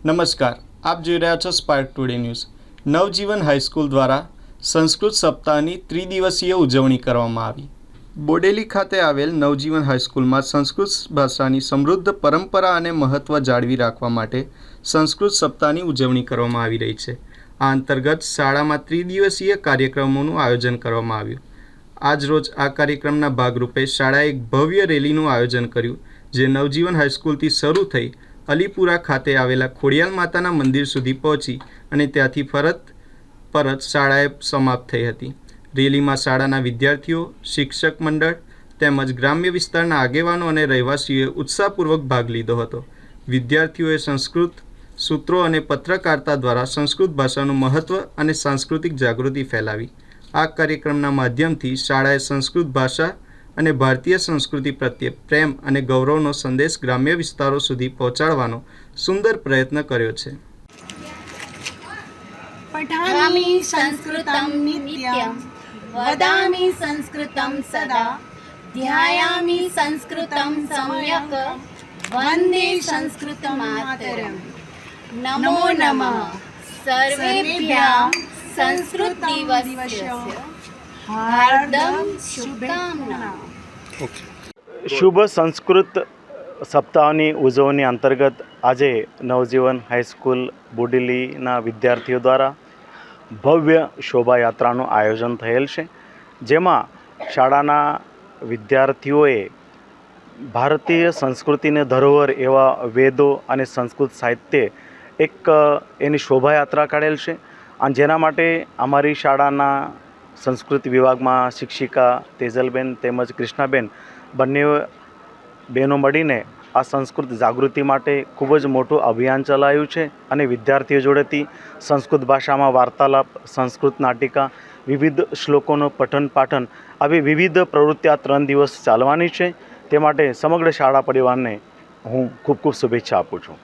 નમસ્કાર, આપ જોઈ રહ્યા છો સ્પાર્ક ટુડે ન્યૂઝ। નવજીવન હાઈસ્કૂલ દ્વારા સંસ્કૃત સપ્તાહની ત્રિદિવસીય ઉજવણી કરવામાં આવી। બોડેલી ખાતે આવેલ નવજીવન હાઈસ્કૂલમાં સંસ્કૃત ભાષાની સમૃદ્ધ પરંપરા અને મહત્વ જાળવી રાખવા માટે સંસ્કૃત સપ્તાહની ઉજવણી કરવામાં આવી રહી છે। આ અંતર્ગત શાળામાં ત્રિદિવસીય કાર્યક્રમોનું આયોજન કરવામાં આવ્યું। આજરોજ આ કાર્યક્રમના ભાગરૂપે શાળાએ એક ભવ્ય રેલીનું આયોજન કર્યું, જે નવજીવન હાઈસ્કૂલથી શરૂ થઈ અલીપુરા ખાતે આવેલા ખોડિયાલ માતાના મંદિર સુધી પહોંચી અને ત્યાંથી પરત શાળાએ સમાપ્ત થઈ હતી। રેલીમાં શાળાના વિદ્યાર્થીઓ, શિક્ષક મંડળ તેમજ ગ્રામ્ય વિસ્તારના આગેવાનો અને રહેવાસીઓએ ઉત્સાહપૂર્વક ભાગ લીધો હતો। વિદ્યાર્થીઓએ સંસ્કૃત સૂત્રો અને પત્રકારતા દ્વારા સંસ્કૃત ભાષાનું મહત્વ અને સાંસ્કૃતિક જાગૃતિ ફેલાવી। આ કાર્યક્રમના માધ્યમથી શાળાએ સંસ્કૃત ભાષા અને ભારતીય સંસ્કૃતિ પ્રત્યે પ્રેમ અને ગૌરવનો સંદેશ ગ્રામ્ય વિસ્તારો સુધી પહોંચાડવાનો સુંદર પ્રયત્ન કર્યો છે। પઠામિ સંસ્કૃતં નિત્યં વદામિ સંસ્કૃતં સદા ધ્યાયામિ સંસ્કૃતં સમ્યક વંદે સંસ્કૃત માતરમ। નમો નમઃ સર્વેભ્યઃ સંસ્કૃત દિવસસ્ય હાર્દમ શુભકામના। શુભ સંસ્કૃત સપ્તાહની ઉજવણી અંતર્ગત આજે નવજીવન હાઈસ્કૂલ બોડેલીના વિદ્યાર્થીઓ દ્વારા ભવ્ય શોભાયાત્રાનું આયોજન થયેલ છે, જેમાં શાળાના વિદ્યાર્થીઓએ ભારતીય સંસ્કૃતિને ધરોહર એવા વેદો અને સંસ્કૃત સાહિત્ય એની શોભાયાત્રા કાઢેલ છે। અને જેના માટે અમારી શાળાના સંસ્કૃત વિભાગમાં શિક્ષિકા તેજલબેન તેમજ કૃષ્ણાબેન બંને બહેનો મળીને આ સંસ્કૃત જાગૃતિ માટે ખૂબ જ મોટું અભિયાન ચલાવ્યું છે અને વિદ્યાર્થીઓ જોડેથી સંસ્કૃત ભાષામાં વાર્તાલાપ, સંસ્કૃત નાટિકા, વિવિધ શ્લોકોનો પઠન પાઠન આવી વિવિધ પ્રવૃત્તિ આ 3 દિવસ ચાલવાની છે। તે માટે સમગ્ર શાળા પરિવારને હું ખૂબ ખૂબ શુભેચ્છા આપું છું।